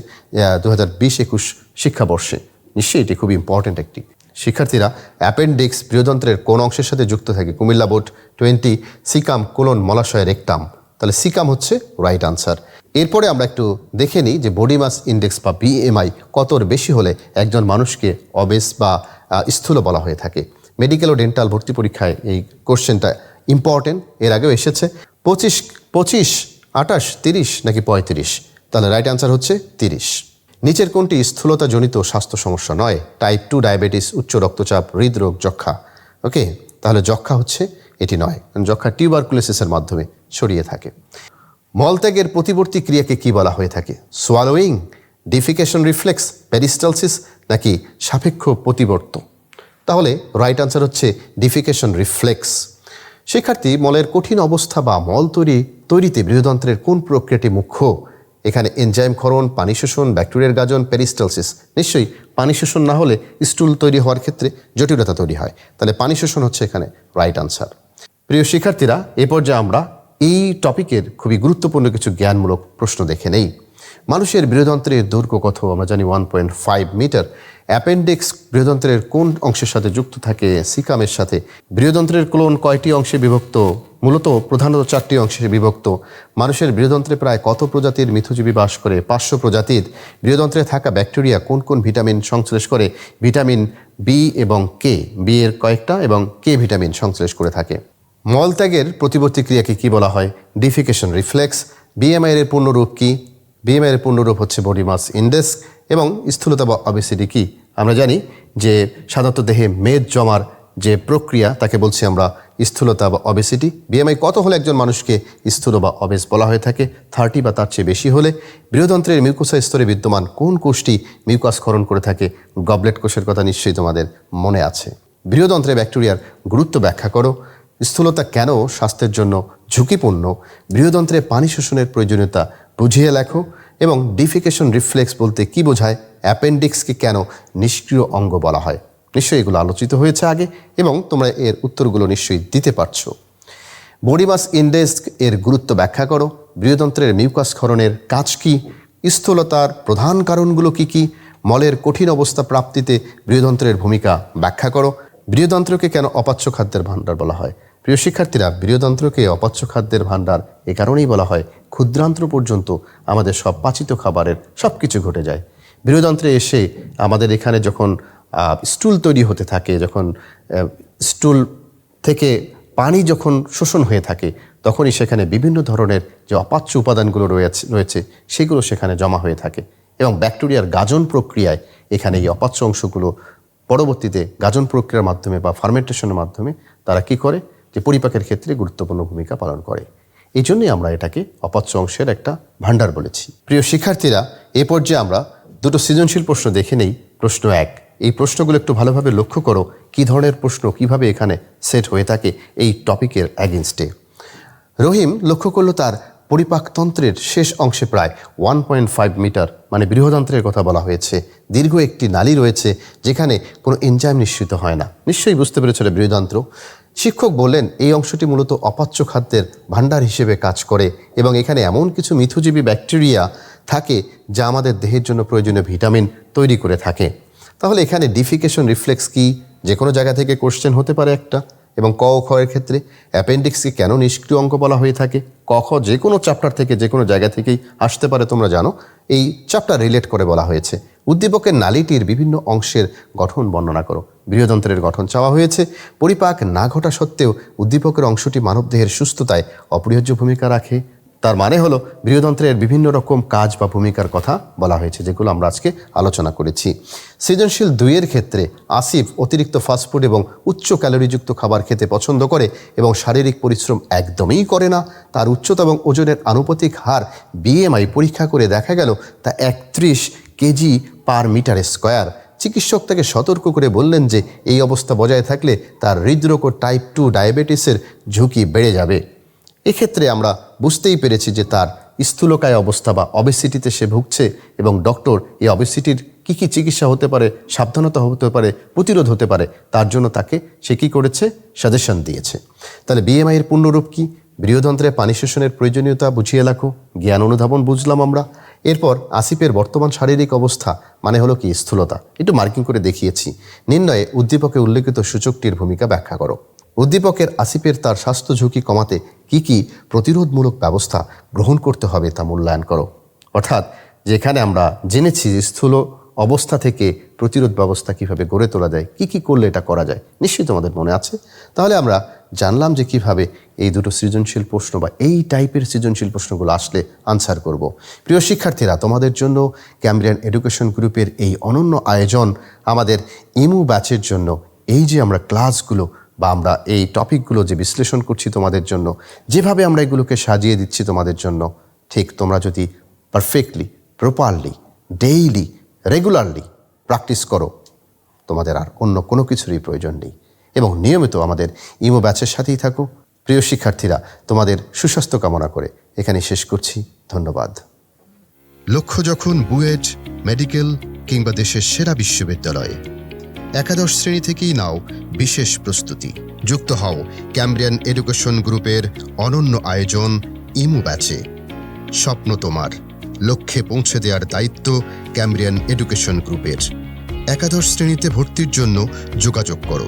2020-21 শিক্ষাবর্ষে। নিশ্চয়ই এটি খুব ইম্পর্টেন্ট একটি। শিক্ষার্থীরা, অ্যাপেন্ডিক্স বৃহদন্ত্রের কোন অংশের সাথে যুক্ত থাকে? কুমিল্লা বোর্ড 20, সিকাম কোলন মলাশয় রেকটাম। তাহলে সিকাম হচ্ছে রাইট আনসার। এরপরে আমরা একটু দেখে নিই যে বডি মাস ইন্ডেক্স বা বিএমআই কতর বেশি হলে একজন মানুষকে অবেস বা স্থূল বলা হয়ে থাকে। মেডিকেল ও ডেন্টাল ভর্তি পরীক্ষায় এই কোশ্চেনটা ইম্পর্টেন্ট, এর আগেও এসেছে। 25, 28, 30 নাকি 35? তাহলে রাইট আনসার হচ্ছে 30। নিচের কোনটি স্থূলতাজনিত স্বাস্থ্য সমস্যা নয়? টাইপ 2 ডায়াবেটিস, উচ্চ রক্তচাপ, হৃদরোগ, যক্ষা। ওকে, তাহলে যক্ষা হচ্ছে এটি নয়, কারণ যক্ষা টিউবারকুলোসিসের মাধ্যমে ছড়িয়ে থাকে। মলত্যাগের প্রতিবর্তী ক্রিয়াকে কি বলা হয়ে থাকে? সোয়ালোয়িং, ডিফিকেশন রিফ্লেক্স, পেরিস্টালসিস নাকি সাপেক্ষ প্রতিবর্ত? তাহলে রাইট আনসার হচ্ছে ডিফিকেশন রিফ্লেক্স। শিক্ষার্থী, মলের কঠিন অবস্থা বা মল তৈরিতে বৃহদন্ত্রের কোন প্রক্রিয়াটি মুখ্য? এখানে এনজাইম ক্ষরণ, পানি শোষণ, ব্যাকটেরিয়ার গাজন, পেরিস্টালসিস। নিশ্চয়ই পানি শোষণ না হলে স্টুল তৈরি হওয়ার ক্ষেত্রে জটিলতা তৈরি হয়, তাহলে পানি শোষণ হচ্ছে এখানে রাইট আনসার। প্রিয় শিক্ষার্থীরা, এ পর্যায়ে আমরা এই টপিকের খুবই গুরুত্বপূর্ণ কিছু জ্ঞানমূলক প্রশ্ন দেখে নেই। মানুষের বৃহদন্ত্রের দৈর্ঘ্য কত? আমরা জানি 1.5 মিটার। অ্যাপেন্ডিক্স বৃহদন্ত্রের কোন অংশের সাথে যুক্ত থাকে? সিকামের সাথে। বৃহদন্ত্রের কোলন কয়টি অংশে বিভক্ত? মূলত প্রধানত 4টি অংশে বিভক্ত। মানুষের বৃহদন্ত্রে প্রায় কত প্রজাতির মিথুজীবী বাস করে? 500 প্রজাতির। বৃহদন্ত্রে থাকা ব্যাকটেরিয়া কোন কোন ভিটামিন সংশ্লেষ করে? ভিটামিন বি এবং কে। বি এর কয়েকটা এবং কে ভিটামিন সংশ্লেষ করে থাকে। মলত্যাগের প্রতিবর্তী ক্রিয়াকে কি বলা হয়? Defecation reflex. বিএমআই এর পূর্ণরূপ কি? বিএমআই এর পূর্ণরূপ হচ্ছে বডি মাস ইন্ডেক্স। এবং স্থূলতা বা অবেসিটি কি? আমরা জানি যে সাধারণত দেহে মেদ জমার যে প্রক্রিয়া তাকে বলছি আমরা স্থূলতা বা অবেসিটি। বিএমআই কত হলে একজন মানুষকে স্থূল বা অবেস বলা হয়ে থাকে? 30 বা তার চেয়ে বেশি হলে। বৃহদন্ত্রের মিউকোসা স্তরে বিদ্যমান কোন কোষটি মিউকাস ক্ষরণ করে থাকে? গবলেট কোষের কথা নিশ্চয়ই তোমাদের মনে আছে। বৃহদন্ত্রে ব্যাকটেরিয়ার গুরুত্ব ব্যাখ্যা করো। স্থূলতা কেন স্বাস্থ্যের জন্য ঝুঁকিপূর্ণ? বৃহদন্ত্রে পানি শোষণের প্রয়োজনীয়তা বুঝিয়ে লেখো। এবং ডিফিকেশন রিফ্লেক্স বলতে কি বোঝায়? অ্যাপেন্ডিক্সকে কেন নিষ্ক্রিয় অঙ্গ বলা হয়? নিশ্চয়ই এগুলো আলোচিত হয়েছে আগে এবং তোমরা এর উত্তরগুলো নিশ্চয়ই দিতে পারছো। বডি মাস ইন্ডেক্স এর গুরুত্ব ব্যাখ্যা করো। বৃহদন্ত্রের মিউকাস ক্ষরণের কাজ কি? স্থূলতার প্রধান কারণগুলো কি কি? মলের কঠিন অবস্থা প্রাপ্তিতে বৃহদন্ত্রের ভূমিকা ব্যাখ্যা করো। বৃহদন্ত্রকে কেন অপাচ্য খাদ্যের ভাণ্ডার বলা হয়? প্রিয় শিক্ষার্থীরা, বৃহদন্ত্রকে অপাচ্য খাদ্যের ভাণ্ডার এ কারণেই বলা হয়, ক্ষুদ্রান্ত্র পর্যন্ত আমাদের সব পাচিত খাবারের সব কিছু ঘটে যায়। বৃহদন্ত্রে এসে আমাদের এখানে যখন স্টুল তৈরি হতে থাকে, যখন স্টুল থেকে পানি যখন শোষণ হয়ে থাকে, তখনই সেখানে বিভিন্ন ধরনের যে অপাচ্য উপাদানগুলো রয়েছে সেগুলো সেখানে জমা হয়ে থাকে এবং ব্যাকটেরিয়ার গাজন প্রক্রিয়ায় এখানে এই অপাচ্য অংশগুলো পরবর্তীতে গাজন প্রক্রিয়ার মাধ্যমে বা ফার্মেন্টেশনের মাধ্যমে তারা কি করে, যে পরিপাকের ক্ষেত্রে গুরুত্বপূর্ণ ভূমিকা পালন করে। এই জন্যই আমরা এটাকে অপাচ্য অংশের একটা ভাণ্ডার বলেছি। প্রিয় শিক্ষার্থীরা, এ পর্যায়ে আমরা দুটো সৃজনশীল প্রশ্ন দেখে নেই। প্রশ্ন 1, এই প্রশ্নগুলো একটু ভালোভাবে লক্ষ্য করো কী ধরনের প্রশ্ন কিভাবে এখানে সেট হয়ে থাকে এই টপিকের অ্যাগেনস্টে। রহিম লক্ষ্য করলো তার পরিপাকতন্ত্রের শেষ অংশে প্রায় 1.5 মিটার মানে বৃহদন্ত্রের কথা বলা হয়েছে দীর্ঘ একটি নালী রয়েছে যেখানে কোনো এনজাইম নিঃসৃত হয় না। নিশ্চয়ই বুঝতে পেরেছ বৃহদন্ত্র। শিক্ষক বললেন এই অংশটি মূলত অপাচ্য খাদ্যের ভাণ্ডার হিসেবে কাজ করে এবং এখানে এমন কিছু মিথুজীবী ব্যাকটেরিয়া থাকে যা আমাদের দেহের জন্য প্রয়োজনীয় ভিটামিন তৈরি করে থাকে। তাহলে এখানে ডিফিকেশন রিফ্লেক্স কি? যে কোনো জায়গা থেকে কোশ্চেন হতে পারে একটা। এবং ক ও খ এর ক্ষেত্রে অ্যাপেন্ডিক্সকে কেন নিষ্ক্রিয় অঙ্গ বলা হয়ে থাকে? ক খ যে কোনো চ্যাপ্টার থেকে যে কোনো জায়গা থেকেই আসতে পারে, তোমরা জানো। এই চ্যাপ্টার রিলেট করে বলা হয়েছে। উদ্দীপকের নালীটির বিভিন্ন অংশের গঠন বর্ণনা করো। বৃহদন্ত্রের গঠন চাওয়া হয়েছে। পরিপাক না ঘটা সত্ত্বেও উদ্দীপকের অংশটি মানবদেহের সুস্থতায় অপরিহার্য ভূমিকা রাখে। তার মানে হলো বৃহদন্ত্রের বিভিন্ন রকম কাজ বা ভূমিকার কথা বলা হয়েছে, যেগুলো আমরা আজকে আলোচনা করেছি। সৃজনশীল 2 এর ক্ষেত্রে আসিফ অতিরিক্ত ফাস্টফুড এবং উচ্চ ক্যালোরিযুক্ত খাবার খেতে পছন্দ করে এবং শারীরিক পরিশ্রম একদমই করে না। তার উচ্চতা এবং ওজনের আনুপাতিক হার বিএমআই পরীক্ষা করে দেখা গেল তা 31 কেজি পার মিটার স্কোয়ার। চিকিৎসক তাকে সতর্ক করে বললেন যে এই অবস্থা বজায় থাকলে তার হৃদরোগ ও টাইপ 2 ডায়াবেটিসের ঝুঁকি বেড়ে যাবে। এক্ষেত্রে আমরা বুঝতেই পেরেছি যে তার স্থূলকায় অবস্থা বা অবেসিটিতে সে ভুগছে এবং ডক্টর এই অবেসিটির কী কী চিকিৎসা হতে পারে, সাবধানতা হতে পারে, প্রতিরোধ হতে পারে, তার জন্য তাকে সে কী করেছে, সাজেশন দিয়েছে। তাহলে বিএমআই এর পূর্ণরূপ কি? বৃহদন্ত্রে পানি শোষণের প্রয়োজনীয়তা বুঝিয়ে লেখো। জ্ঞান অনুধাবন বুঝলাম আমরা। এরপর আসিফের বর্তমান শারীরিক অবস্থা মানে হলো কি? স্থূলতা। একটু মার্কিং করে দেখিয়েছি। নির্ণয়ে উদ্দীপকে উল্লেখিত সূচকটির ভূমিকা ব্যাখ্যা করো। উদ্দীপকের আসিফের তার স্বাস্থ্য ঝুঁকি কমাতে কি কি প্রতিরোধমূলক ব্যবস্থা গ্রহণ করতে হবে তা মূল্যায়ন করো। অর্থাৎ যেখানে আমরা জেনেছি স্থূল অবস্থা থেকে প্রতিরোধ ব্যবস্থা কিভাবে গড়ে তোলা যায়, কি কি করলে এটা করা যায়, নিশ্চয়ই তোমাদের মনে আছে। তাহলে আমরা জানলাম যে কিভাবে এই দুটো সৃজনশীল প্রশ্ন বা এই টাইপের সৃজনশীল প্রশ্নগুলো আসলে আনসার করব। প্রিয় শিক্ষার্থীরা, তোমাদের জন্য ক্যামব্রিয়ান এডুকেশন গ্রুপের এই অনন্য আয়োজন, আমাদের ইমু ব্যাচের জন্য এই যে আমরা ক্লাসগুলো বা আমরা এই টপিকগুলো যে বিশ্লেষণ করছি তোমাদের জন্য, যেভাবে আমরা এগুলোকে সাজিয়ে দিচ্ছি তোমাদের জন্য, ঠিক তোমরা যদি perfectly, properly, daily, regularly practice করো, তোমাদের আর অন্য কোনো কিছুরই প্রয়োজন নেই এবং নিয়মিত আমাদের ইমো ব্যাচের সাথেই থাকো। প্রিয় শিক্ষার্থীরা, তোমাদের সুস্বাস্থ্য কামনা করে এখানে শেষ করছি। ধন্যবাদ। লক্ষ্য যখন বুয়েট, মেডিকেল কিংবা দেশের সেরা বিশ্ববিদ্যালয়ে, একাদশ শ্রেণী থেকেই নাও বিশেষ প্রস্তুতি। যুক্ত হও ক্যামব্রিয়ান এডুকেশন গ্রুপের অনন্য আয়োজন ইমু ব্যাচে। স্বপ্ন তোমার, লক্ষ্যে পৌঁছে দেওয়ার দায়িত্ব ক্যামব্রিয়ান এডুকেশন গ্রুপের। একাদশ শ্রেণীতে ভর্তির জন্য যোগাযোগ করো